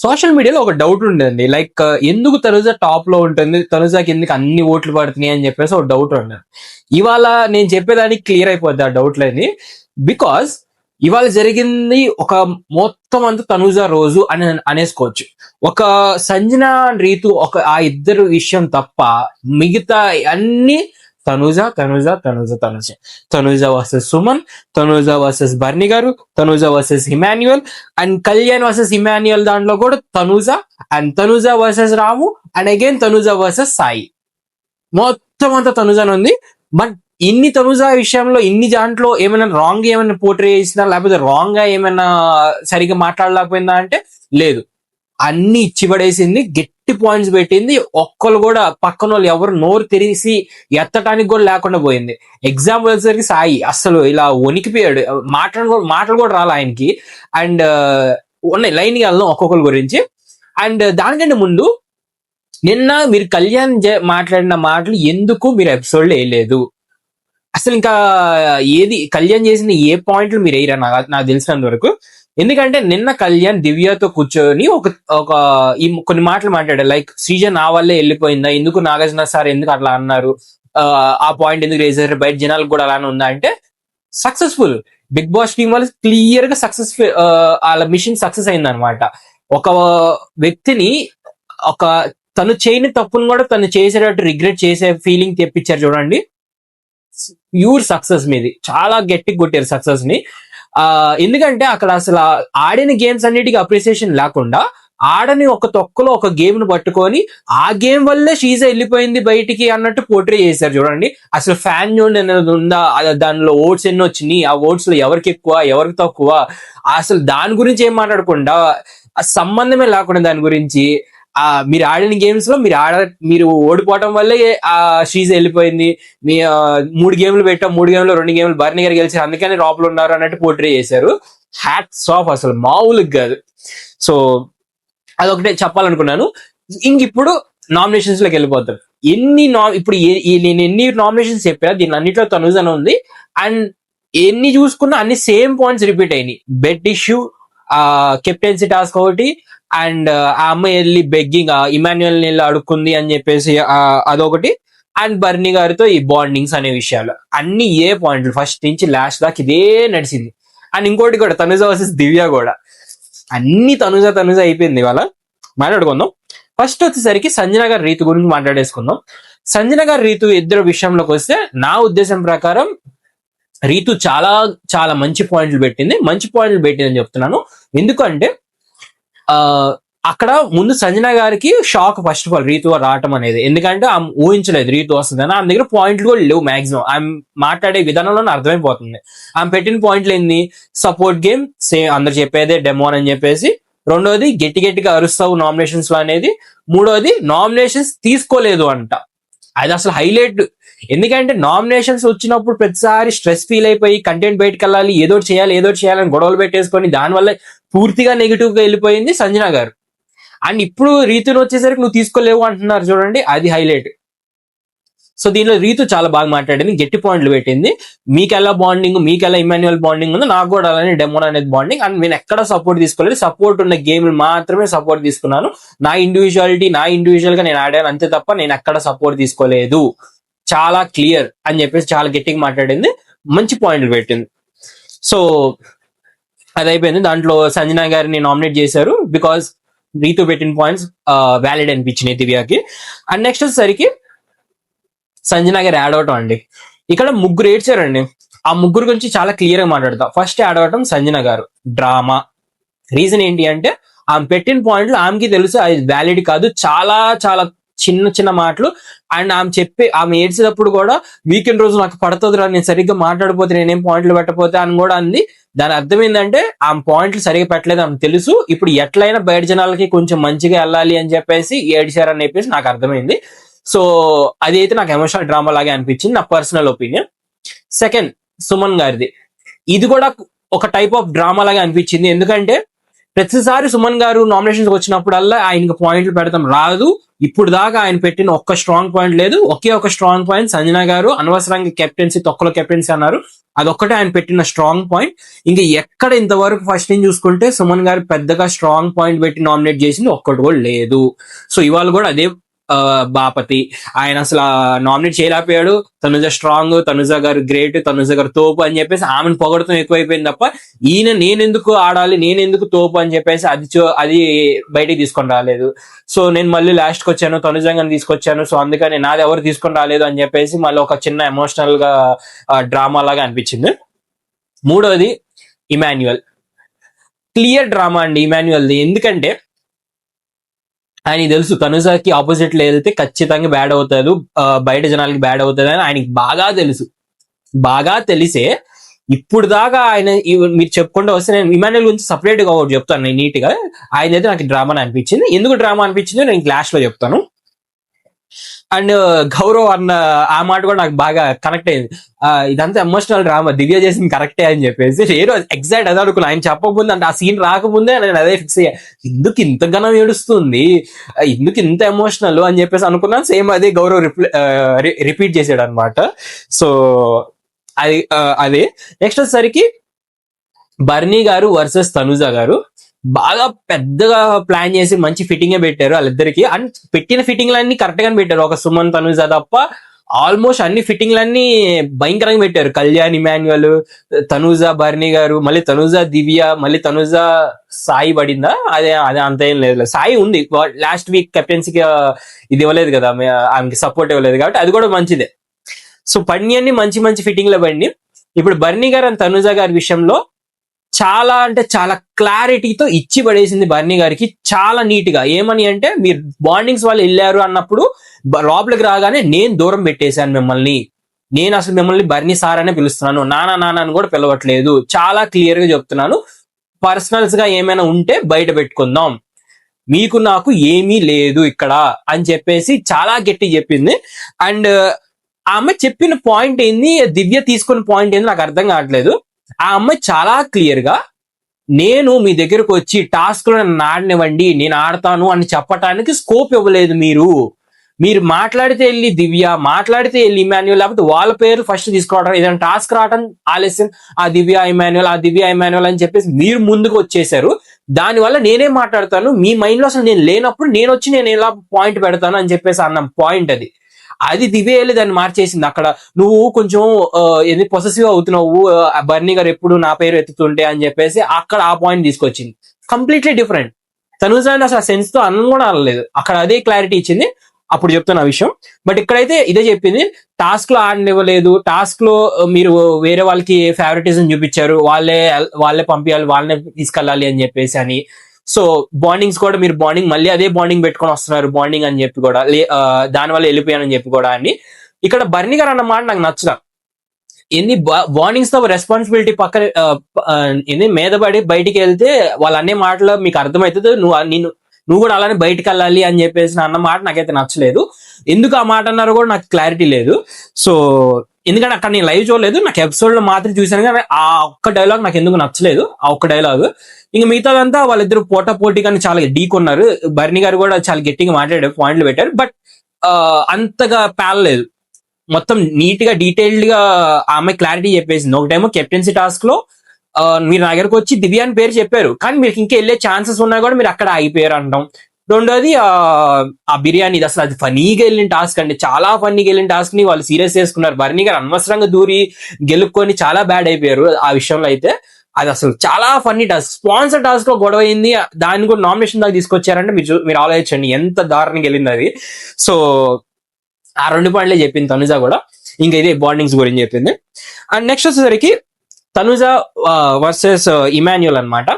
Social మీడియాలో ఒక doubt ఉండేది, లైక్ ఎందుకు తనుజ టాప్ లో ఉంటుంది, తనుజకి ఎందుకు అన్ని ఓట్లు పడుతున్నాయి అని చెప్పేసి ఒక డౌట్ ఉండేది. ఇవాళ నేను చెప్పేదానికి క్లియర్ అయిపోద్ది ఆ డౌట్లని. బికాస్ ఇవాళ జరిగింది ఒక మొత్తం అంతా తనుజ రోజు అని అనేసుకోవచ్చు. ఒక సంజన రీతు ఒక ఆ ఇద్దరు విషయం తప్ప మిగతా అన్ని తనుజ తనుజ తనుజ తనుజ తనుజ వర్సెస్ సుమన్, తనుజ వర్సెస్ బర్ని గారు, Tanuja versus Emmanuel, and Kalyan versus Emmanuel దాంట్లో కూడా Tanuja, and Tanuja versus Ramu, and again Tanuja versus Sai. మొత్తం అంతా తనుజానే ఉంది. బట్ ఇన్ని తనుజ విషయంలో ఇన్ని దాంట్లో ఏమైనా రాంగ్ ఏమైనా పోర్ట్రే చేసినా, లేకపోతే రాంగ్ గా ఏమైనా సరిగ్గా మాట్లాడలేకపోయిందా అంటే లేదు. అన్ని ఇచ్చి పడేసింది, గట్టి పాయింట్స్ పెట్టింది. ఒక్కరు కూడా పక్కన వాళ్ళు ఎవరు నోరు తెరిసి ఎత్తటానికి కూడా లేకుండా పోయింది. ఎగ్జాంపుల్ వచ్చేసరికి సాయి అసలు ఇలా వణికిపోయాడు, మాటలు కూడా రాలే ఆయనకి. అండ్ ఉన్నాయి లైన్ వెళ్దాం ఒక్కొక్కరి గురించి. అండ్ దానికంటే ముందు నిన్న మీరు కళ్యాణ్ మాట్లాడిన మాటలు ఎందుకు మీరు ఎపిసోడ్ లో వేయలేదు? అసలు ఇంకా ఏది కళ్యాణ్ చేసిన ఏ పాయింట్లు మీరు వేయరా నాకు తెలిసినంత వరకు. ఎందుకంటే నిన్న కళ్యాణ్ దివ్యతో కూర్చొని ఒక కొన్ని మాటలు మాట్లాడారు. లైక్ శ్రీజ నా వల్లే వెళ్ళిపోయిందా, ఎందుకు నాగార్జున సార్ ఎందుకు అట్లా అన్నారు, ఆ పాయింట్ ఎందుకు రేసారు, బయట జనాలకు కూడా అలానే ఉందా అంటే సక్సెస్ఫుల్ బిగ్ బాస్ టీం వాళ్ళు క్లియర్ గా సక్సెస్ఫుల్, వాళ్ళ మిషన్ సక్సెస్ అయింది అనమాట. ఒక వ్యక్తిని ఒక తను చేయని తప్పును కూడా తను చేసేటట్టు రిగ్రెట్ చేసే ఫీలింగ్ తెప్పించారు చూడండి. ప్యూర్ సక్సెస్ మీది, చాలా గట్టిగా కొట్టారు సక్సెస్ ని. ఎందుకంటే అక్కడ అసలు ఆడిన గేమ్స్ అన్నిటికీ అప్రిసియేషన్ లేకుండా ఆడని ఒక తొక్కలో ఒక గేమ్ ను పట్టుకొని ఆ గేమ్ వల్లే షీజ వెళ్ళిపోయింది బయటికి అన్నట్టు పోర్ట్రే చేశారు చూడండి. అసలు ఫ్యాన్ జోన్ అనేది ఉందా, దానిలో ఓట్స్ ఎన్ని వచ్చినాయి, ఆ ఓట్స్ లో ఎవరికి ఎక్కువ ఎవరికి తక్కువ, అసలు దాని గురించి ఏం మాట్లాడకుండా సంబంధమే లేకుండా దాని గురించి మీరు ఆడిన గేమ్స్ లో మీరు ఓడిపోవటం వల్లే ఆ షీజ్ వెళ్ళిపోయింది, మీ 3 గేమ్లు పెట్టాం, 3 గేమ్లు 2 గేమ్లు బర్ని గారు గెలిచారు అందుకని రాపులు ఉన్నారు అన్నట్టు పోర్ట్రే చేశారు. హ్యాట్స్ ఆఫ్, అసలు మామూలుగా కాదు. సో అదొకటే చెప్పాలనుకున్నాను. ఇంక ఇప్పుడు నామినేషన్స్ లోకి వెళ్ళిపోతారు. ఇప్పుడు నేను ఎన్ని నామినేషన్స్ చెప్పా దీని అన్నిట్లో తనుజన ఉంది. అండ్ ఎన్ని చూసుకున్నా అన్ని సేమ్ పాయింట్స్ రిపీట్ అయినాయి. బెట్ ఇష్యూ, కెప్టెన్సీ టాస్క్ ఒకటి, అండ్ ఆ అమ్మాయి వెళ్ళి బెగ్గింగ్ ఇమాన్యుయల్ వెళ్ళి అడుక్కుంది అని చెప్పేసి అదొకటి, అండ్ బర్ని గారితో ఈ బాండింగ్స్ అనే విషయాలు అన్ని ఏ పాయింట్లు ఫస్ట్ నుంచి లాస్ట్ దాకా ఇదే నడిచింది. అండ్ ఇంకోటి కూడా తనుజ వర్సెస్ దివ్య కూడా అన్ని తనుజ అయిపోయింది. ఇవాళ మాట్లాడుకుందాం. ఫస్ట్ వచ్చేసరికి సంజన గారి రీతు గురించి మాట్లాడేసుకుందాం. సంజన గారి రీతు ఇద్దరు విషయంలోకి వస్తే నా ఉద్దేశం ప్రకారం రీతు చాలా చాలా మంచి పాయింట్లు పెట్టిందని చెప్తున్నాను. ఎందుకంటే అక్కడ ముందు సంజన గారికి shock first of all Ritu రావటం అనేది. ఎందుకంటే ఆమె ఊహించలేదు రీతు వస్తుందని. ఆమె దగ్గర పాయింట్లు కూడా లేవు మాక్సిమం. ఆమె మాట్లాడే విధానంలోనే అర్థమైపోతుంది. ఆమె పెట్టిన పాయింట్లు ఏంది, సపోర్ట్ గేమ్ సేమ్ అందరు చెప్పేదే డెమో అని చెప్పేసి, రెండోది గట్టిగా అరుస్తావు నామినేషన్స్ లో అనేది, మూడోది నామినేషన్స్ తీసుకోలేదు అంట. అది అసలు హైలైట్. ఎందుకంటే నామినేషన్స్ వచ్చినప్పుడు ప్రతిసారి స్ట్రెస్ ఫీల్ అయిపోయి కంటెంట్ బయటకు వెళ్ళాలి, ఏదో చేయాలని గొడవలు పెట్టేసుకొని దానివల్ల పూర్తిగా నెగిటివ్ గా వెళ్ళిపోయింది సంజన గారు. అండ్ ఇప్పుడు రీతుని వచ్చేసరికి నువ్వు తీసుకోలేవు అంటున్నారు చూడండి, అది హైలైట్. సో దీనిలో రీతు చాలా బాగా మాట్లాడింది, గట్టి పాయింట్లు పెట్టింది. మీకెలా బాండింగ్, మీకెలా ఇమాన్యుయల్ బాండింగ్ ఉందో నాకు కూడా అలానే డెమోన్ అనేది బాండింగ్. అండ్ నేను ఎక్కడ సపోర్ట్ తీసుకోలేదు, సపోర్ట్ ఉన్న గేమ్లు మాత్రమే సపోర్ట్ తీసుకున్నాను. నా ఇండివిజువల్ గా నేను ఆడాను అంతే తప్ప నేను ఎక్కడ సపోర్ట్ తీసుకోలేదు, చాలా క్లియర్ అని చెప్పేసి చాలా గట్టిగా మాట్లాడింది, మంచి పాయింట్లు పెట్టింది. సో అది అయిపోయింది. దాంట్లో సంజన గారిని నామినేట్ చేశారు బికాస్ రీతు పెట్టిన పాయింట్స్ వ్యాలిడ్ అనిపించినాయి దివ్యాకి. అండ్ నెక్స్ట్ వచ్చేసరికి సంజన గారు యాడ్ అవటం అండి. ఇక్కడ ముగ్గురు ఏడ్చారండి. ఆ ముగ్గురు గురించి చాలా క్లియర్ గా మాట్లాడతా. ఫస్ట్ యాడ్ అవటం సంజన గారు, డ్రామా. రీజన్ ఏంటి అంటే ఆమె పెట్టిన పాయింట్లు ఆమెకి తెలుసు అది వ్యాలిడ్ కాదు, చాలా చాలా చిన్న మాటలు. అండ్ ఆమె ఏడ్చేటప్పుడు కూడా వీకెండ్ రోజు నాకు పడుతుంది రా, నేను సరిగ్గా మాట్లాడిపోతే, నేనేం పాయింట్లు పెట్టకపోతే అని కూడా అంది. దాని అర్థం ఏంటంటే ఆమె పాయింట్లు సరిగ్గా పెట్టలేదు ఆమె తెలుసు. ఇప్పుడు ఎట్లయినా బయట జనాలకి కొంచెం మంచిగా వెళ్ళాలి అని చెప్పేసి ఏడ్చారని చెప్పేసి నాకు అర్థమైంది. సో అది అయితే నాకు ఎమోషనల్ డ్రామా లాగే అనిపించింది, నా పర్సనల్ ఒపీనియన్. సెకండ్ సుమన్ గారిది, ఇది కూడా ఒక టైప్ ఆఫ్ డ్రామా లాగా అనిపించింది. ఎందుకంటే ప్రతిసారి సుమన్ గారు నామినేషన్స్ వచ్చినప్పుడల్లా ఆయనకి పాయింట్లు పెడతాం రాదు, ఇప్పుడు దాకా ఆయన పెట్టిన ఒక్క స్ట్రాంగ్ పాయింట్ లేదు. ఒకే ఒక స్ట్రాంగ్ పాయింట్ సంజన గారు అనవసరంగా కెప్టెన్సీ తొక్కలో కెప్టెన్సీ అన్నారు, అదొక్కటే ఆయన పెట్టిన స్ట్రాంగ్ పాయింట్. ఇంకా ఎక్కడ ఇంతవరకు ఫస్ట్ నుంచి చూసుకుంటే సుమన్ గారు పెద్దగా స్ట్రాంగ్ పాయింట్ పెట్టి నామినేట్ చేసింది ఒక్కటి కూడా లేదు. సో ఇవాళ కూడా అదే బాపతి ఆయన అసలు నామినేట్ చేయలేకపోయాడు. తనుజ స్ట్రాంగ్, తనుజ గారు గ్రేట్, తనుజ గారు తోపు అని చెప్పేసి ఆమెను పొగడతం ఎక్కువైపోయింది తప్ప ఈయన నేనెందుకు ఆడాలి, నేనెందుకు తోపు అని చెప్పేసి అది బయటికి తీసుకొని రాలేదు. సో నేను మళ్ళీ లాస్ట్కి వచ్చాను, తనుజ గారిని తీసుకొచ్చాను, సో అందుకని నాది ఎవరు తీసుకొని రాలేదు అని చెప్పేసి మళ్ళీ ఒక చిన్న ఎమోషనల్ గా డ్రామా లాగా అనిపించింది. మూడోది ఇమాన్యుయల్. క్లియర్ డ్రామా అండి ఇమాన్యుయల్ది. ఎందుకంటే ఆయనకి తెలుసు తనుజాకి ఆపోజిట్ లో వెళ్తే ఖచ్చితంగా బ్యాడ్ అవుతాడు, బయట జనాలకి బ్యాడ్ అవుతుంది అని ఆయనకి బాగా తెలుసు. బాగా తెలిసే ఇప్పుడు దాకా ఆయన మీరు చెప్పుకుంటూ వస్తే నేను ఇమాన్యుయల్ గురించి సపరేట్ గా ఒకటి చెప్తాను నేను నీట్ గా. ఆయన అయితే నాకు డ్రామా అనిపించింది. ఎందుకు డ్రామా అనిపించిందో నేను క్లాస్ లో చెప్తాను. అండ్ గౌరవ్ అన్న ఆ మాట కూడా నాకు బాగా కనెక్ట్ అయింది. ఇదంతా ఎమోషనల్ డ్రామా, దివ్య చేసింది కరెక్టే అని చెప్పేసి నేను ఎగ్జాక్ట్ అదే అనుకున్నా. ఆయన చెప్పకముందే అంటే ఆ సీన్ రాకముందే నేను అదే ఫిక్స్ అయ్యా, ఎందుకు ఇంతగానో ఏడుస్తుంది, ఎందుకు ఇంత ఎమోషనల్ అని చెప్పేసి అనుకున్నాను. సేమ్ అదే గౌరవ్ రిపీట్ చేసాడు అనమాట. సో అదే నెక్స్ట్ వచ్చేసరికి బర్నీ గారు వర్సెస్ తనుజ గారు బాగా పెద్దగా ప్లాన్ చేసి మంచి ఫిట్టింగే పెట్టారు వాళ్ళిద్దరికి. అండ్ పెట్టిన ఫిట్టింగ్లన్నీ కరెక్ట్ గానే పెట్టారు. ఒక సుమన్ తనుజ తప్ప ఆల్మోస్ట్ అన్ని ఫిట్టింగ్లన్నీ భయంకరంగా పెట్టారు. కళ్యాణ్, ఇమాన్యుయల్, తనుజ, బర్నీ గారు, మళ్ళీ తనుజ దివ్య, మళ్ళీ తనుజ సాయి పడిందా, అదే అదే అంత ఏం లేదు. సాయి ఉంది లాస్ట్ వీక్ కెప్టెన్సీకి ఇది ఇవ్వలేదు కదా, ఆమెకి సపోర్ట్ ఇవ్వలేదు కాబట్టి అది కూడా మంచిదే. సో పడిని మంచి మంచి ఫిట్టింగ్ లో పడి. ఇప్పుడు బర్నీ గారు అండ్ తనుజ గారి విషయంలో చాలా అంటే చాలా క్లారిటీతో ఇచ్చి పడేసింది బర్నీ గారికి, చాలా నీట్ గా. ఏమని అంటే మీరు బాండింగ్స్ వాళ్ళు వెళ్ళారు అన్నప్పుడు లోపలికి రాగానే నేను దూరం పెట్టేశాను మిమ్మల్ని, నేను అసలు మిమ్మల్ని బర్నీ సార్ అనే పిలుస్తున్నాను, నానా నాన్న అని కూడా పిలవట్లేదు, చాలా క్లియర్ గా చెప్తున్నాను. పర్సనల్స్ గా ఏమైనా ఉంటే బయట పెట్టుకుందాం, మీకు నాకు ఏమీ లేదు ఇక్కడ అని చెప్పేసి చాలా గట్టి చెప్పింది. అండ్ ఆమె చెప్పిన పాయింట్ ఏంది, దివ్య తీసుకున్న పాయింట్ ఏంది నాకు అర్థం కావట్లేదు. ఆ అమ్మాయి చాలా క్లియర్ గా నేను మీ దగ్గరకు వచ్చి టాస్క్ లో నన్ను ఆడనివ్వండి నేను ఆడతాను అని చెప్పటానికి స్కోప్ ఇవ్వలేదు. మీరు మాట్లాడితే వెళ్ళి దివ్య, మాట్లాడితే వెళ్ళి ఇమాన్యుయల్, లేకపోతే వాళ్ళ పేరు ఫస్ట్ తీసుకోవడం, ఏదైనా టాస్క్ రావడం ఆలస్యం, ఆ దివ్య ఇమాన్యుయల్, ఆ దివ్య ఇమాన్యుయల్ అని చెప్పేసి మీరు ముందుకు వచ్చేసారు. దానివల్ల నేనే మాట్లాడతాను, మీ మైండ్ లో అసలు నేను లేనప్పుడు నేను వచ్చి నేను ఎలా పాయింట్ పెడతాను అని చెప్పేసి అన్న పాయింట్ అది దివ్య వెళ్ళి దాన్ని మార్చేసింది. అక్కడ నువ్వు కొంచెం ఏది పొసెసివ్ అవుతున్నావు, బర్నీ గారు ఎప్పుడు నా పేరు ఎత్తుతుంటే అని చెప్పేసి అక్కడ ఆ పాయింట్ తీసుకొచ్చింది. Completely different. తనుజ అసలు సెన్స్ తో అన్నం కూడా అనలేదు, అక్కడ అదే క్లారిటీ ఇచ్చింది. అప్పుడు చెప్తున్న విషయం. బట్ ఇక్కడైతే ఇదే చెప్పింది, టాస్క్ లో ఆడనివ్వలేదు, టాస్క్ లో మీరు వేరే వాళ్ళకి ఫేవరెటిజం చూపించారు, వాళ్ళే పంపించాలి, వాళ్ళనే తీసుకెళ్ళాలి అని చెప్పేసి అని. సో బాండింగ్స్ కూడా మీరు బాండింగ్ మళ్ళీ అదే బాండింగ్ పెట్టుకొని వస్తున్నారు, బాండింగ్ అని చెప్పి కూడా దానివల్ల వెళ్ళిపోయానని చెప్పి కూడా అని. ఇక్కడ బర్నీ గారు అన్న మాట నాకు నచ్చదా. ఎన్ని బాండింగ్స్ తో రెస్పాన్సిబిలిటీ పక్కన ఎన్ని మీద పడి బయటికి వెళ్తే వాళ్ళ అనే మాటలు మీకు అర్థమవుతుంది, నువ్వు కూడా అలానే బయటకు వెళ్ళాలి అని చెప్పేసి అన్న మాట నాకైతే నచ్చలేదు. ఎందుకు ఆ మాట అన్నారో కూడా నాకు క్లారిటీ లేదు. సో ఎందుకంటే అక్కడ నేను లైవ్ చూడలేదు, నాకు ఎపిసోడ్ లో మాత్రం చూసాను, కానీ ఆ ఒక్క డైలాగ్ నాకు ఎందుకు నచ్చలేదు, ఆ ఒక్క డైలాగ్. ఇంకా మిగతాదంతా వాళ్ళిద్దరు పోటాపోటీగానే చాలా ఢీకొన్నారు. బర్నీ గారు కూడా చాలా గట్టిగా మాట్లాడారు, పాయింట్లు పెట్టారు, బట్ అంతగా పేలలేదు. మొత్తం నీట్ గా డీటెయిల్డ్ గా ఆమె క్లారిటీ చెప్పేసింది. ఒకటేమో కెప్టెన్సీ టాస్క్ లో మీరు నా దగ్గరకు వచ్చి దివ్య అని పేరు చెప్పారు, కానీ మీకు ఇంకా వెళ్ళే ఛాన్సెస్ ఉన్నా కూడా మీరు అక్కడ ఆగిపోయారు అంటాం. రెండోది ఆ బిర్యానీ, అసలు అది ఫనీగా వెళ్ళిన టాస్క్ అండి, చాలా ఫన్నీగా వెళ్ళిన టాస్క్ ని వాళ్ళు సీరియస్ చేసుకున్నారు. బర్నీ గారు అనవసరంగా దూరి గెలుపుకొని చాలా బ్యాడ్ అయిపోయారు ఆ విషయంలో అయితే. అది అసలు చాలా ఫన్నీ టాస్క్, స్పాన్సర్ టాస్క్ లో గొడవ అయింది, దాన్ని కూడా నామినేషన్ దాకా తీసుకొచ్చారంటే మీరు ఆలోచించండి ఎంత దారుణంగా వెళ్ళింది అది. సో ఆ 2 పాయింట్లే చెప్పింది తనుజ కూడా. ఇంకా ఇదే బాండింగ్స్ గురించి చెప్పింది. అండ్ నెక్స్ట్ వచ్చేసరికి తనుజ వర్సెస్ ఇమాన్యుయల్ అన్నమాట.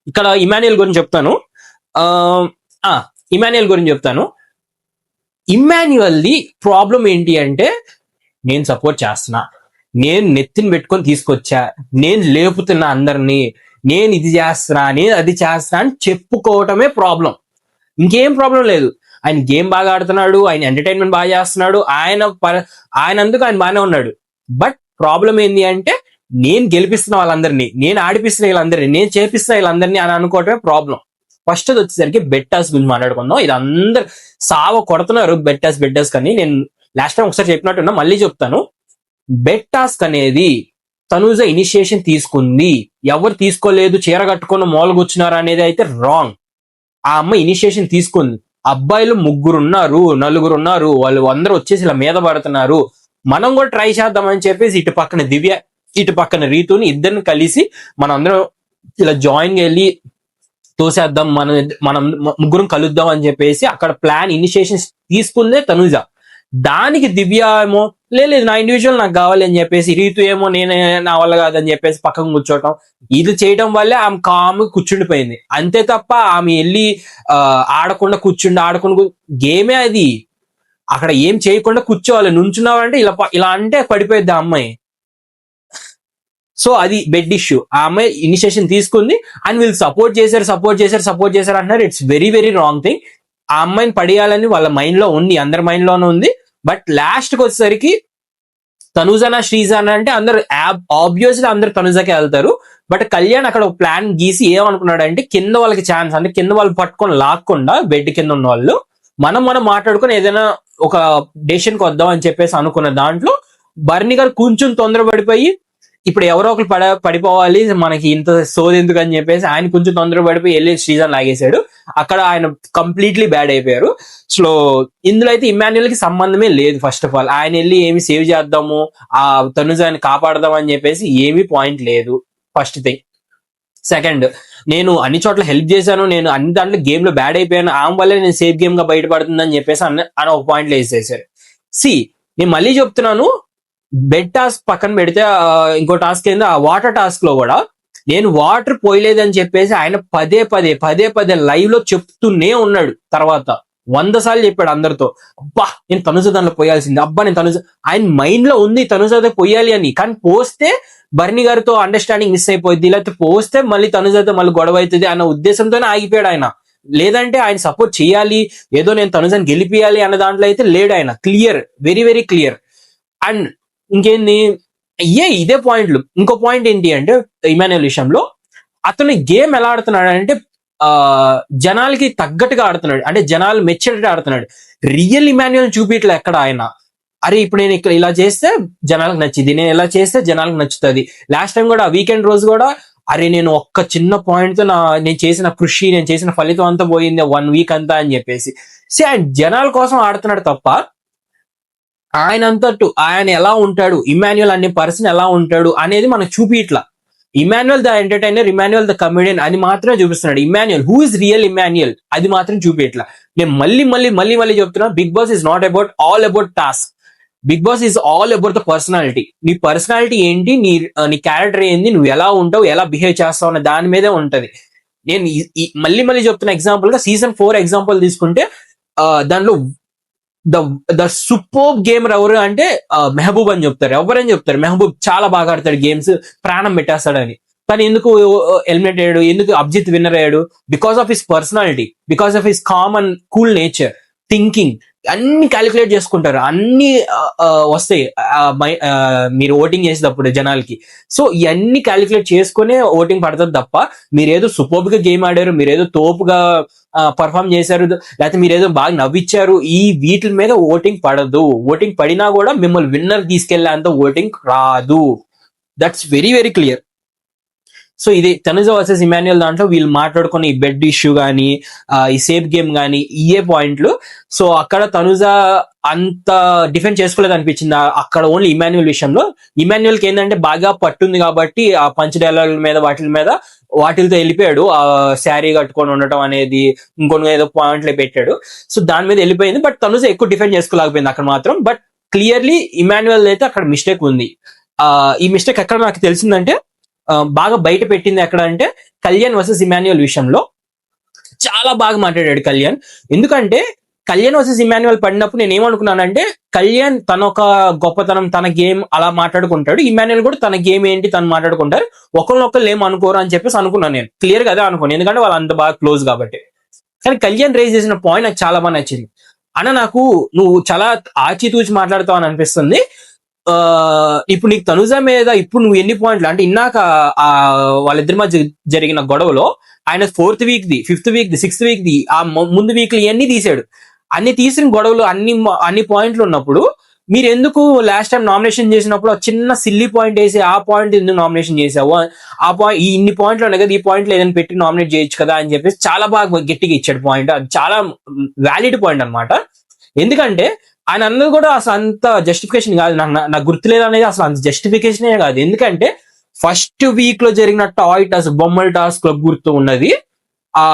ఇక్కడ ఇమాన్యుయల్ గురించి చెప్తాను. ఇమాన్యుయల్ ది ప్రాబ్లం ఏంటి అంటే, నేను సపోర్ట్ చేస్తున్నా, నేను నెత్తిని పెట్టుకొని తీసుకొచ్చా, నేను లేపుతున్నా అందరినీ, నేను ఇది చేస్తున్నా, నేను అది చేస్తున్నా అని చెప్పుకోవటమే ప్రాబ్లం, ఇంకేం ప్రాబ్లం లేదు. ఆయన గేమ్ బాగా ఆడుతున్నాడు, ఆయన ఎంటర్టైన్మెంట్ బాగా చేస్తున్నాడు, ఆయనందుకు ఆయన బాగానే ఉన్నాడు. బట్ ప్రాబ్లం ఏంటి అంటే, నేను గెలిపిస్తున్న వాళ్ళందరినీ, నేను ఆడిపిస్తున్న వీళ్ళందరినీ, నేను చేపిస్తున్న వీళ్ళందరినీ అని అనుకోవటమే ప్రాబ్లం. ఫస్ట్ అది వచ్చేసరికి బెడ్ టాస్క్ గురించి మాట్లాడుకుందాం. ఇది అందరు సావ కొడుతున్నారు బెడ్ టాస్క్ కానీ నేను లాస్ట్ టైం ఒకసారి చెప్పినట్టున్నా, మళ్ళీ చెప్తాను. బెడ్ టాస్క్ అనేది తనూజ ఇనిషియేషన్ తీసుకుంది, ఎవరు తీసుకోలేదు, చీర కట్టుకున్న మూల కూర్చున్నారు అనేది అయితే రాంగ్. ఆ అమ్మాయి ఇనిషియేషన్ తీసుకుంది. అబ్బాయిలు 3 ఉన్నారు, 4 ఉన్నారు, వాళ్ళు అందరూ వచ్చేసి ఇలా మీద పడుతున్నారు, మనం కూడా ట్రై చేద్దామని చెప్పేసి ఇటు పక్కన దివ్య, ఇటు పక్కన రీతుని ఇద్దరిని కలిసి మనం అందరం ఇలా జాయిన్ వెళ్ళి తోసేద్దాం, మనం ముగ్గురం కలుద్దాం అని చెప్పేసి అక్కడ ప్లాన్ ఇనిషియేషన్ తీసుకుందే తనూజ. దానికి దివ్య ఏమో లేదు నా ఇండివిజువల్ నాకు కావాలి అని చెప్పేసి, రీతు ఏమో నేనే నా వల్ల కాదని చెప్పేసి పక్కన కూర్చోవటం, ఇది చేయడం వల్లే ఆమె కామ్ కూర్చుండిపోయింది. అంతే తప్ప ఆమె వెళ్ళి ఆడకుండా గేమే అది, అక్కడ ఏం చేయకుండా కూర్చోవాలి. నుంచున్నావంటే ఇలా అంటే పడిపోయింది ఆ అమ్మాయి. సో అది బెడ్ ఇష్యూ. ఆ అమ్మాయి ఇనిషియేషన్ తీసుకుంది అండ్ వీళ్ళు సపోర్ట్ చేశారు అంటున్నారు. It's very very wrong thing. ఆ అమ్మాయిని పడేయాలని వాళ్ళ మైండ్ లో ఉంది, అందరి మైండ్ లోనే ఉంది. బట్ లాస్ట్ కి వచ్చేసరికి తనుజానా శ్రీజానా అంటే అందరు ఆబ్వియస్లీ అందరు తనుజాకే వెళ్తారు. బట్ కళ్యాణ్ అక్కడ ఒక ప్లాన్ గీసి ఏమనుకున్నాడు అంటే, కింద వాళ్ళకి ఛాన్స్, అంటే కింద వాళ్ళు పట్టుకొని లాక్కుండా బెడ్ కింద ఉన్న వాళ్ళు మనం మాట్లాడుకుని ఏదైనా ఒక డెసిషన్ కి వద్దాం అని చెప్పేసి అనుకున్న దాంట్లో బర్ని గారు కొంచెం తొందరపడిపోయి, ఇప్పుడు ఎవరో ఒకరు పడిపోవాలి మనకి ఇంత సోది ఎందుకు అని చెప్పేసి ఆయన కొంచెం తొందరపడిపోయి వెళ్ళి శ్రీజాన్ లాగేశాడు. అక్కడ ఆయన కంప్లీట్లీ బ్యాడ్ అయిపోయారు. సో ఇందులో అయితే ఇమాన్యుయల్ కి సంబంధమే లేదు. ఫస్ట్ ఆఫ్ ఆల్ ఆయన వెళ్ళి ఏమి సేవ్ చేద్దాము, ఆ తనుజాన్ని కాపాడదాం అని చెప్పేసి ఏమీ పాయింట్ లేదు, ఫస్ట్ థింగ్. సెకండ్, నేను అన్ని చోట్ల హెల్ప్ చేశాను, నేను అన్ని దాంట్లో గేమ్ లో బ్యాడ్ అయిపోయాను, ఆమె వల్లే నేను సేఫ్ గేమ్ గా బయటపడుతుందని చెప్పేసి అని ఒక పాయింట్ వేసేసారు. నేను మళ్ళీ చెప్తున్నాను, బెడ్ టాస్క్ పక్కన పెడితే ఇంకో టాస్క్ ఏందో, ఆ వాటర్ టాస్క్ లో కూడా నేను వాటర్ పోయలేదని చెప్పేసి ఆయన పదే లైవ్ లో చెప్తూనే ఉన్నాడు. తర్వాత 100 సార్లు చెప్పాడు అందరితో, అబ్బా నేను తనుజ దానిలో పోయాల్సింది, అబ్బా నేను తనుజ, ఆయన మైండ్ లో ఉంది తనుజతో పోయాలి అని. కానీ పోస్తే బర్ని గారితో అండర్స్టాండింగ్ మిస్ అయిపోయింది, లేకపోతే పోస్తే మళ్ళీ తనుజతో మళ్ళీ గొడవ అవుతుంది అన్న ఉద్దేశంతోనే ఆగిపోయాడు ఆయన. లేదంటే ఆయన సపోర్ట్ చేయాలి, ఏదో నేను తనుజని గెలిపియాలి అన్న దాంట్లో అయితే లేడు ఆయన. Clear, very very clear. And ఇంకేంది, ఇదే పాయింట్లు. ఇంకో పాయింట్ ఏంటి అంటే, ఇమాన్యుయల్ విషయంలో అతను గేమ్ ఎలా ఆడుతున్నాడు అంటే జనాలకి తగ్గట్టుగా ఆడుతున్నాడు, అంటే జనాలు మెచ్చేటట్టు ఆడుతున్నాడు. రియల్ ఇమాన్యుయల్ చూపిట్లే ఎక్కడ ఆయన. అరే ఇప్పుడు నేను ఇక్కడ ఇలా చేస్తే జనాలకు నచ్చింది, నేను ఇలా చేస్తే జనాలకు నచ్చుతుంది. లాస్ట్ టైం కూడా వీకెండ్ రోజు కూడా, అరే నేను ఒక్క చిన్న పాయింట్ తో నేను చేసిన కృషి, నేను చేసిన ఫలితం అంతా పోయింది 1 వీక్ అంతా అని చెప్పేసి. ఆయన జనాల కోసం ఆడుతున్నాడు తప్ప ఆయన ఎలా ఉంటాడు, ఇమాన్యుయల్ అనే పర్సన్ ఎలా ఉంటాడు అనేది మనకు చూపిట్లా. Emmanuel the entertainer, Emmanuel the comedian అని మాత్రమే చూపిస్తున్నాడు. Emmanuel who is real Emmanuel అది మాత్రం చూపిట్లా. నేను మళ్ళీ చెప్తున్నా, big boss is not about all about task. Big boss is all about the personality. నీ పర్సనాలిటీ ఏంటి, నీ క్యారెక్టర్ ఏంది, నువ్వు ఎలా ఉంటావు, ఎలా బిహేవ్ చేస్తావు అన్న దాని మీదే ఉంటది. నేను మళ్ళీ చెప్తున్న ఎగ్జాంపుల్ గా సీజన్ 4 ఎగ్జాంపుల్ తీసుకుంటే, దానిలో ద సూపర్ గేమర్ ఎవరు అంటే మెహబూబ్ అని చెప్తారు. ఎవరని చెప్తారు, మెహబూబ్ చాలా బాగా ఆడతాడు గేమ్స్, ప్రాణం పెట్టేస్తాడని. కానీ ఎందుకు ఎలిమినేట్ అయ్యాడు, ఎందుకు అభిజిత్ విన్నర్ అయ్యాడు? Because of his personality, because of his calm and cool nature, thinking. అన్ని క్యాలిక్యులేట్ చేసుకుంటారు, అన్ని వస్తాయి మీరు ఓటింగ్ చేసేటప్పుడు జనాలకి. సో ఇవన్నీ క్యాలిక్యులేట్ చేసుకునే ఓటింగ్ పడుతుంది తప్ప, మీరేదో సూపర్ గా గేమ్ ఆడారు, మీరేదో తోపుగా పర్ఫామ్ చేశారు, లేకపోతే మీరేదో బాగా నవ్విచ్చారు, ఈ వీటి మీద ఓటింగ్ పడదు. ఓటింగ్ పడినా కూడా మిమ్మల్ని విన్నర్ తీసుకెళ్లేంత ఓటింగ్ రాదు. That's very very clear. So ఇది తనుజ వర్సెస్ ఇమాన్యుయల్ దాంట్లో వీళ్ళు మాట్లాడుకున్న ఈ బెడ్ ఇష్యూ కానీ, ఈ సేఫ్ గేమ్ కానీ, ఇయే పాయింట్లు. సో అక్కడ తనుజ అంత డిఫెండ్ చేసుకోలేదు అనిపించింది అక్కడ ఓన్లీ ఇమాన్యుయల్ విషయంలో. ఇమాన్యుయల్కి ఏంటంటే బాగా పట్టుంది కాబట్టి ఆ పంచ్ డైలాగుల మీద వాటిలతో వెళ్ళిపోయాడు. ఆ శారీ కట్టుకొని ఉండటం అనేది ఇంకొన్ని ఏదో పాయింట్లు పెట్టాడు. సో దాని మీద వెళ్ళిపోయింది. బట్ తనుజ ఎక్కువ డిఫెండ్ చేసుకోలేకపోయింది అక్కడ మాత్రం. బట్ క్లియర్లీ ఇమాన్యుయల్ అయితే అక్కడ మిస్టేక్ ఉంది. ఈ మిస్టేక్ ఎక్కడ నాకు తెలిసిందంటే, బాగా బయట పెట్టింది ఎక్కడ అంటే కళ్యాణ్ వర్సెస్ ఇమాన్యుయల్ విషయంలో చాలా బాగా మాట్లాడాడు కళ్యాణ్. ఎందుకంటే కళ్యాణ్ వర్సెస్ ఇమాన్యుయల్ పడినప్పుడు నేను ఏమనుకున్నానంటే, కళ్యాణ్ తన ఒక గొప్పతనం, తన గేమ్ అలా మాట్లాడుకుంటాడు, ఇమాన్యుయల్ కూడా తన గేమ్ ఏంటి తను మాట్లాడుకుంటారు, ఒకరినొకరు ఏం అనుకోరు అని చెప్పేసి అనుకున్నాను నేను. క్లియర్ గా అదే అనుకున్నాను, ఎందుకంటే వాళ్ళు అంత బాగా క్లోజ్ కాబట్టి. కానీ కళ్యాణ్ రేజ్ చేసిన పాయింట్ నాకు చాలా బాగా నచ్చింది. అన్న నాకు నువ్వు చాలా ఆచితూచి మాట్లాడతావు అని అనిపిస్తుంది. ఇప్పుడు నీకు తనుజ మీద ఇప్పుడు నువ్వు ఎన్ని పాయింట్లు అంటే ఇందాక ఆ వాళ్ళిద్దరి మధ్య జరిగిన గొడవలో ఆయన 4th week the 5th week the 6th week the ఆ ముందు వీక్లు ఇవన్నీ తీసాడు. అన్ని తీసిన గొడవలు అన్ని పాయింట్లు ఉన్నప్పుడు మీరు ఎందుకు లాస్ట్ టైం నామినేషన్ చేసినప్పుడు ఆ చిన్న సిల్లీ పాయింట్ వేసి ఆ పాయింట్ ఎందుకు నామినేషన్ చేసావు, ఆ పాయింట్ ఇన్ని పాయింట్లు ఉన్నాయి కదా ఈ పాయింట్లు ఏదైనా పెట్టి నామినేట్ చేయొచ్చు కదా అని చెప్పేసి చాలా బాగా గట్టిగా ఇచ్చాడు పాయింట్. అది చాలా వ్యాలిడ్ పాయింట్ అనమాట. ఎందుకంటే ఆయన అన్నది కూడా అసలు అంత జస్టిఫికేషన్ కాదు, నాకు గుర్తులేదు అనేది అసలు అంత జస్టిఫికేషనే కాదు. ఎందుకంటే ఫస్ట్ వీక్ లో జరిగిన టాయ్ టాస్క్ బొమ్మల టాస్క్ లో గుర్తు ఉన్నది, ఆ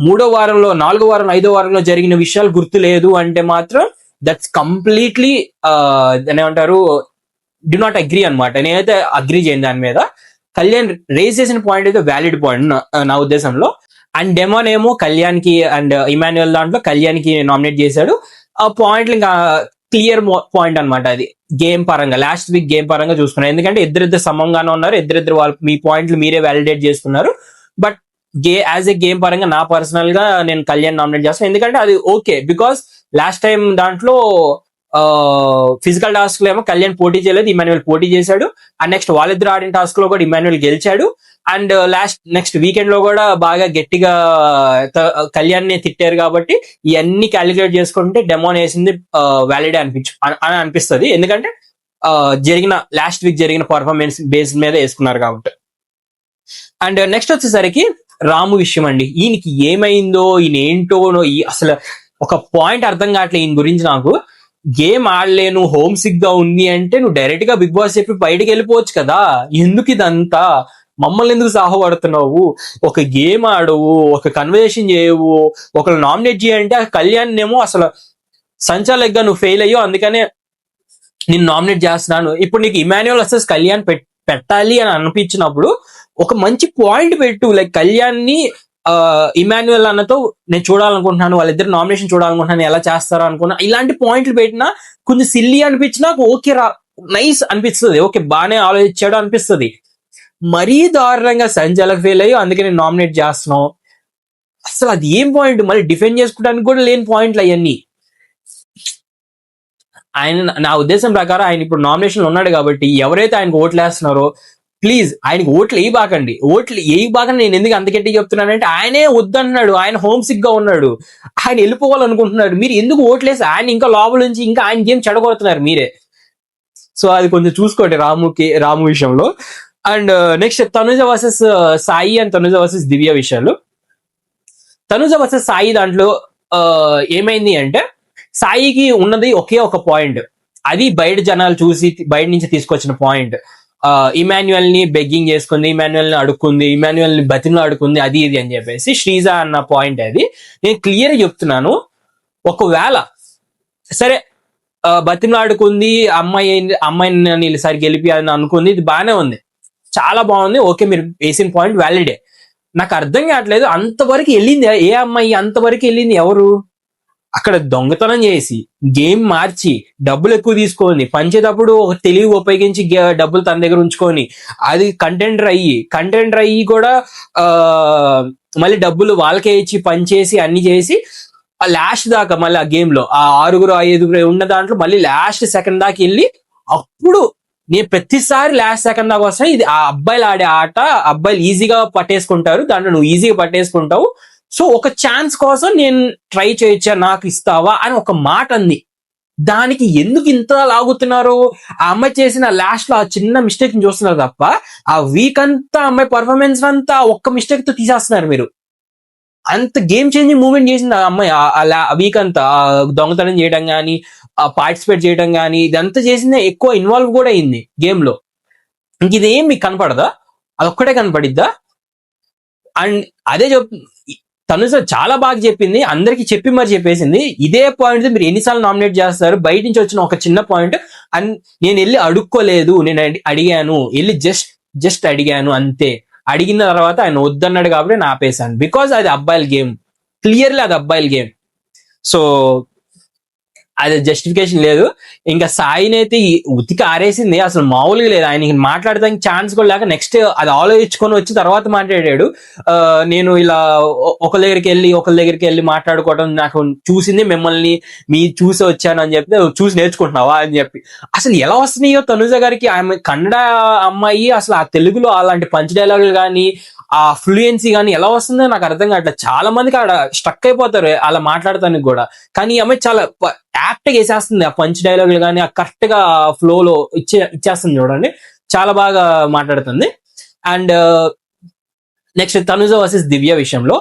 3వ వారంలో 4వ వారం 5వ వారంలో జరిగిన విషయాలు గుర్తు లేదు అంటే మాత్రం దట్స్ కంప్లీట్లీ ఏమంటారు డి నాట్ అగ్రీ అనమాట. నేనైతే అగ్రీ చేయను దాని మీద. కళ్యాణ్ రేజ్ చేసిన పాయింట్ అయితే వ్యాలిడ్ పాయింట్ నా ఉద్దేశంలో. అండ్ డెమోన్ ఏమో కళ్యాణ్ కి అండ్ ఇమాన్యుయల్ దాంట్లో కళ్యాణ్ కి నామినేట్ చేశాడు. ఆ పాయింట్లు ఇంకా క్లియర్ పాయింట్ అనమాట. అది గేమ్ పరంగా లాస్ట్ వీక్ గేమ్ పరంగా చూసుకున్నారు. ఎందుకంటే ఇద్దరిద్దరు సమంగానే ఉన్నారు, ఇద్దరిద్దరు వాళ్ళు మీ పాయింట్లు మీరే వ్యాలిడేట్ చేసుకున్నారు. బట్ యాజ్ ఏ గేమ్ పరంగా నా పర్సనల్ గా నేను కళ్యాణ్ నామినేట్ చేస్తాను. ఎందుకంటే అది ఓకే, బికాస్ లాస్ట్ టైం దాంట్లో ఫిజికల్ టాస్క్ లో ఏమో కళ్యాణ్ పోటీ చేయలేదు, ఇమాన్యుయల్ పోటీ చేశాడు. అండ్ నెక్స్ట్ వాళ్ళిద్దరు ఆడిన టాస్క్ లో కూడా ఇమాన్యుయల్ గెలిచాడు. అండ్ నెక్స్ట్ వీకెండ్ లో కూడా బాగా గట్టిగా కళ్యాణ్ ని తిట్టారు. కాబట్టి ఇవన్నీ క్యాలిక్యులేట్ చేసుకుంటే డెమోన్ వేసింది వ్యాలిడ్ అని అనిపిస్తుంది. ఎందుకంటే జరిగిన లాస్ట్ వీక్ జరిగిన పర్ఫార్మెన్స్ బేస్ మీద వేసుకున్నారు కాబట్టి. అండ్ నెక్స్ట్ వచ్చేసరికి రాము విషయం అండి. ఈయనకి ఏమైందో ఈయన ఏంటో అసలు ఒక పాయింట్ అర్థం కావట్లేదు ఈయన గురించి నాకు. గేమ్ ఆడలేను హోమ్ సిక్ గా ఉంది అంటే నువ్వు డైరెక్ట్ గా బిగ్ బాస్ చెప్పి బయటకు వెళ్ళిపోవచ్చు కదా, ఎందుకు ఇదంతా మమ్మల్ని ఎందుకు సాహపడుతున్నావు? ఒక గేమ్ ఆడవు, ఒక కన్వర్సేషన్ చేయవు, ఒకరు నామినేట్ చేయంటే ఆ కళ్యాణ్ ఏమో అసలు సంచాలకుగా నువ్వు ఫెయిల్ అయ్యో అందుకనే నేను నామినేట్ చేస్తున్నాను. ఇప్పుడు నీకు ఇమాన్యుయల్ వర్సెస్ కళ్యాణ్ పెట్టాలి అని అనిపించినప్పుడు ఒక మంచి పాయింట్ పెట్టు, లైక్ కళ్యాణ్ ని ఇమాన్యుయల్ అన్నతో నేను చూడాలనుకుంటున్నాను, వాళ్ళిద్దరు నామినేషన్ చూడాలనుకుంటున్నాను, ఎలా చేస్తారో అనుకున్నా. ఇలాంటి పాయింట్లు పెట్టినా కొంచెం సిల్లీ అనిపించినా ఓకే నైస్ అనిపిస్తుంది, ఓకే బాగానే ఆలోచించాడు అనిపిస్తుంది. మరీ దారుణంగా సంచాలకు ఫెయిల్ అయ్యి అందుకే నేను నామినేట్ చేస్తున్నావు. అసలు అది ఏం పాయింట్? మళ్ళీ డిఫెండ్ చేసుకోవడానికి కూడా లేని పాయింట్లు అవన్నీ. ఆయన నా ఉద్దేశం ప్రకారం ఆయన ఇప్పుడు నామినేషన్ ఉన్నాడు కాబట్టి ఎవరైతే ఆయనకు ఓట్లు వేస్తున్నారో ప్లీజ్ ఆయనకు ఓట్లు వేయబాకండి. ఓట్లు వేయబాకండి. నేను ఎందుకు అంత గట్టిగా చెప్తున్నానంటే ఆయనే వద్దన్నాడు, ఆయన హోమ్ సిక్ గా ఉన్నాడు, ఆయన వెళ్ళిపోవాలనుకుంటున్నాడు. మీరు ఎందుకు ఓట్లేసి ఆయన ఇంకా లోపల నుంచి ఇంకా ఆయన గేమ్ చెడగొడుతున్నారు మీరే. సో అది కొంచెం చూసుకోండి రాము విషయంలో. And next Tanuja versus Sai and Tanuja versus Divya విషయాలు. తనుజ వర్సెస్ సాయి దాంట్లో ఏమైంది అంటే సాయికి ఉన్నది ఒకే ఒక పాయింట్, అది బయట జనాలు చూసి బయట నుంచి తీసుకొచ్చిన పాయింట్. ఇమాన్యుయల్ ని బెగ్గింగ్ చేసుకుంది, ఇమాన్యుయల్ ని అడుక్కుంది, ఇమాన్యుయల్ ని బతిలో అడుక్కుంది, అది ఇది అని చెప్పేసి శ్రీజ అన్న పాయింట్. అది నేను క్లియర్ చెప్తున్నాను. ఒకవేళ సరే బతిలో ఆడుకుంది, అమ్మాయిని వీళ్ళసారి గెలిపి అని అనుకుంది, ఇది బాగానే ఉంది, చాలా బాగుంది, ఓకే మీరు వేసిన పాయింట్ వ్యాలిడే. నాకు అర్థం కావట్లేదు అంతవరకు వెళ్ళింది ఏ అమ్మాయి, అంతవరకు వెళ్ళింది ఎవరు? అక్కడ దొంగతనం చేసి గేమ్ మార్చి డబ్బులు ఎక్కువ తీసుకొని పంచేటప్పుడు ఒక తెలివి ఉపయోగించి డబ్బులు తన దగ్గర ఉంచుకొని అది కంటెండర్ అయ్యి కూడా మళ్ళీ డబ్బులు వాళ్ళకే ఇచ్చి పంచేసి అన్ని చేసి లాస్ట్ దాకా మళ్ళీ ఆ గేమ్ లో ఆ 6-5 ఉన్న దాంట్లో మళ్ళీ లాస్ట్ సెకండ్ దాకా వెళ్ళి అప్పుడు నేను ప్రతిసారి లాస్ట్ సెకండ్ దాకా వస్తాను. ఇది ఆ అబ్బాయిలు ఆడే ఆట, అబ్బాయిలు ఈజీగా పట్టేసుకుంటారు, దాంట్లో నువ్వు ఈజీగా పట్టేసుకుంటావు, సో ఒక ఛాన్స్ కోసం నేను ట్రై చేయొచ్చా, నాకు ఇస్తావా అని ఒక మాట అంది. దానికి ఎందుకు ఇంత లాగుతున్నారు? ఆ అమ్మాయి చేసిన లాస్ట్ లో ఆ చిన్న మిస్టేక్ ని చూస్తున్నారు తప్ప ఆ వీక్ అంతా అమ్మాయి పర్ఫార్మెన్స్ అంతా ఒక్క మిస్టేక్ తో తీసేస్తున్నారు మీరు. అంత గేమ్ చేంజింగ్ మూవ్మెంట్ చేసింది ఆ అమ్మాయి ఆ వీక్ అంతా. దొంగతనం చేయడం కానీ, పార్టిసిపేట్ చేయడం కానీ, ఇదంతా చేసిందే, ఎక్కువ ఇన్వాల్వ్ కూడా అయింది గేమ్ లో. ఇంక ఇదేం మీకు కనపడదా? అదొక్కటే కనపడిద్దా? అండ్ అదే తనుజ చాలా బాగా చెప్పింది, అందరికి చెప్పి మరి చెప్పేసింది. ఇదే పాయింట్ మీరు ఎన్నిసార్లు నామినేట్ చేస్తారు? బయట నుంచి వచ్చిన ఒక చిన్న పాయింట్ అండ్ నేను వెళ్ళి అడుక్కోలేదు, నేను అడిగాను, వెళ్ళి జస్ట్ అడిగాను అంతే. అడిగిన తర్వాత ఆయన వద్దన్నాడు కాబట్టి నేను ఆపేశాను, బికాజ్ అది అబ్బాయిల గేమ్, క్లియర్లీ అది అబ్బాయిల గేమ్. సో అది జస్టిఫికేషన్ లేదు. ఇంకా సాయిని అయితే ఉతికి ఆరేసింది, అసలు మామూలుగా లేదు. ఆయనకి మాట్లాడడానికి ఛాన్స్ కూడా లేక నెక్స్ట్ అది ఆలోచించుకొని వచ్చి తర్వాత మాట్లాడాడు. నేను ఇలా ఒకరి దగ్గరికి వెళ్ళి మాట్లాడుకోవడం నాకు చూసింది మిమ్మల్ని, మీ చూసి వచ్చాను అని చెప్పి, చూసి నేర్చుకుంటున్నావా అని చెప్పి. అసలు ఎలా వస్తున్నాయో తనుజ గారికి, ఆమె కన్నడ అమ్మాయి, అసలు ఆ తెలుగులో అలాంటి పంచ్ డైలాగులు కానీ ఆ ఫ్లూయెన్సీ కానీ ఎలా వస్తుందో నాకు అర్థం కావట్లేదు. చాలా మందికి ఆడ స్టక్ అయిపోతారు అలా మాట్లాడటానికి కూడా. కానీ ఆమె చాలా యాప్ట్ గా వేసేస్తుంది ఆ పంచ్ డైలాగులు కానీ, ఆ కరెక్ట్ గా ఫ్లోలో ఇచ్చేస్తుంది చూడండి, చాలా బాగా మాట్లాడుతుంది. అండ్ నెక్స్ట్ తనుజ వర్సెస్ దివ్య విషయంలో,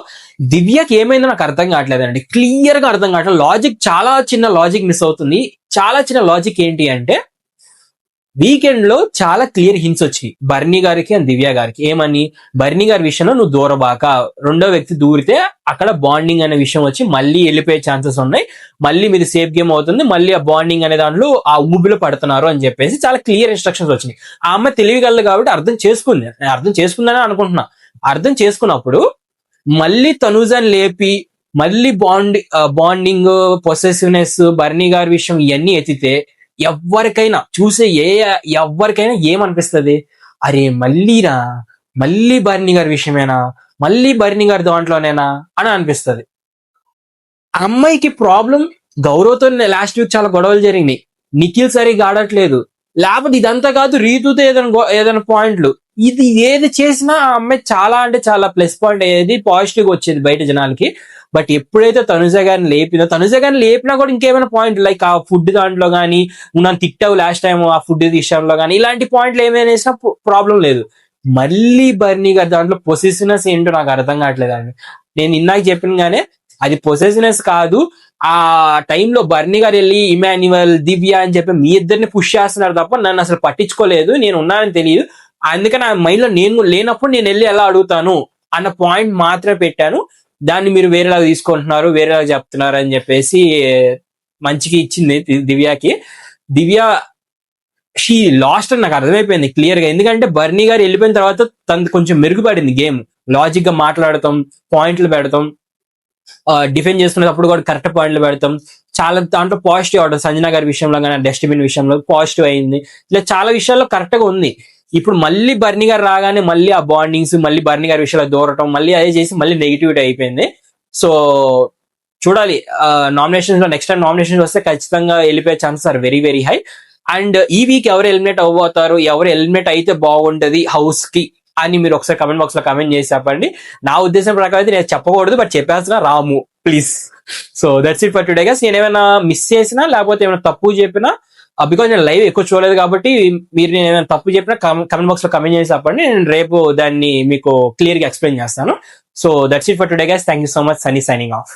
దివ్యకి ఏమైందో నాకు అర్థం కావట్లేదండి, క్లియర్ గా అర్థం కావట్లేదు. లాజిక్, చాలా చిన్న లాజిక్ మిస్ అవుతుంది. చాలా చిన్న లాజిక్ ఏంటి అంటే, వీకెండ్ లో చాలా క్లియర్ హింట్స్ వచ్చాయి బర్నీ గారికి అండ్ దివ్య గారికి. ఏమని, బర్నీ గారి విషయంలో నువ్వు దూరబాక, రెండో వ్యక్తి దూరితే అక్కడ బాండింగ్ అనే విషయం వచ్చి మళ్ళీ వెళ్ళిపోయే ఛాన్సెస్ ఉన్నాయి, మళ్ళీ మీరు సేఫ్ గేమ్ అవుతుంది, మళ్ళీ ఆ బాండింగ్ అనే దాంట్లో ఆ ఊబిలో పడుతున్నారు అని చెప్పేసి చాలా క్లియర్ ఇన్స్ట్రక్షన్స్ వచ్చినాయి. ఆ అమ్మాయి తెలివిగలదు కాబట్టి అర్థం చేసుకుంది, నేను అర్థం చేసుకుందని అనుకుంటున్నా. అర్థం చేసుకున్నప్పుడు మళ్ళీ తనుజాని లేపి మళ్ళీ బాండింగ్, పొసెసివ్నెస్, బర్నీ గారి విషయం ఇవన్నీ ఎత్తితే ఎవరికైనా చూసే ఎవరికైనా ఏమనిపిస్తుంది, అరే మళ్ళీ బర్నీ గారి విషయమేనా, మళ్ళీ బర్నీ గారి దాంట్లోనేనా అని అనిపిస్తుంది. అమ్మాయికి ప్రాబ్లం గౌరవ్తో లాస్ట్ వీక్ చాలా గొడవలు జరిగినాయి, నిఖిల్ సరిగా ఆడట్లేదు, లేకపోతే ఇదంతా కాదు రీతుతో ఏదైనా పాయింట్లు, ఇది ఏది చేసినా ఆ అమ్మాయి చాలా అంటే చాలా ప్లస్ పాయింట్ అయ్యేది, పాజిటివ్ గా వచ్చేది బయట జనాలకి. బట్ ఎప్పుడైతే తనుజ గారిని లేపినా కూడా ఇంకేమైనా పాయింట్ లైక్ ఆ ఫుడ్ దాంట్లో కానీ, నన్ను తిట్టావు లాస్ట్ టైం ఆ ఫుడ్ విషయంలో కానీ, ఇలాంటి పాయింట్లు ఏమైనా వేసినా ప్రాబ్లం లేదు. మళ్ళీ బర్నీ గారి దాంట్లో పొసెసివ్నెస్ ఏంటో నాకు అర్థం కావట్లేదు అండి. నేను ఇందాక చెప్పిన గానే అది పొసెసివ్నెస్ కాదు, ఆ టైంలో బర్నీ గారు వెళ్ళి ఇమాన్యువల్, దివ్య అని చెప్పి మీ ఇద్దరిని పుష్ చేస్తున్నారు తప్ప నన్ను అసలు పట్టించుకోలేదు, నేను ఉన్నానని తెలియదు. అందుకని ఆ మైండ్ లో నేను లేనప్పుడు నేను వెళ్ళి ఎలా అడుగుతాను అన్న పాయింట్ మాత్రమే పెట్టాను. దాన్ని మీరు వేరేలాగా తీసుకుంటున్నారు, వేరేలాగా చెప్తున్నారు అని చెప్పేసి మంచిగా ఇచ్చింది దివ్యకి. దివ్య షీ లాస్ట్ అని నాకు అర్థమైపోయింది క్లియర్ గా. ఎందుకంటే బర్నీ గారు వెళ్ళిపోయిన తర్వాత తనది కొంచెం మెరుగుపడింది గేమ్, లాజిక్ గా మాట్లాడతాం, పాయింట్లు పెడతాం, డిఫెండ్ చేస్తున్నప్పుడు కూడా కరెక్ట్ పాయింట్లు పెడతాం, చాలా దాంట్లో పాజిటివ్ అవడం. సంజన గారి విషయంలో కానీ డస్ట్బిన్ విషయంలో పాజిటివ్ అయింది, ఇలా చాలా విషయాల్లో కరెక్ట్ గా ఉంది. ఇప్పుడు మళ్ళీ బర్నీ గారు రాగానే మళ్ళీ ఆ బాండింగ్స్, మళ్ళీ బర్నీ గారి విషయంలో దూరటం, మళ్ళీ అదే చేసి మళ్ళీ నెగిటివిటీ అయిపోయింది. సో చూడాలి నామినేషన్స్ లో, నెక్స్ట్ టైం నామినేషన్స్ వస్తే ఖచ్చితంగా వెళ్ళిపోయే chances are very very high. And ఈ వీక్ ఎవరు ఎలిమినేట్ అవ్వబోతారు, ఎవరు ఎలిమినేట్ అయితే బాగుంటది హౌస్ కి అని మీరు ఒకసారి కమెంట్ బాక్స్ లో కమెంట్ చేసి చెప్పండి. నా ఉద్దేశం ప్రకారం అయితే నేను చెప్పకూడదు, బట్ చెప్పేస్తున్నా, Ramu please. So that's it for today guys. నేను ఏమైనా మిస్ చేసినా లేకపోతే ఏమైనా తప్పు చెప్పినా, బికాజ్ నేను లైవ్ ఎక్కువ చూడలేదు కాబట్టి, మీరు నేను ఏమైనా తప్పు చెప్పినా కమెంట్ బాక్స్ లో కమెంట్ చేసి చెప్పండి, నేను రేపు దాన్ని మీకు క్లియర్ గా ఎక్స్ప్లెయిన్ చేస్తాను. So that's it for today guys. Thank you so much. Sunny signing off.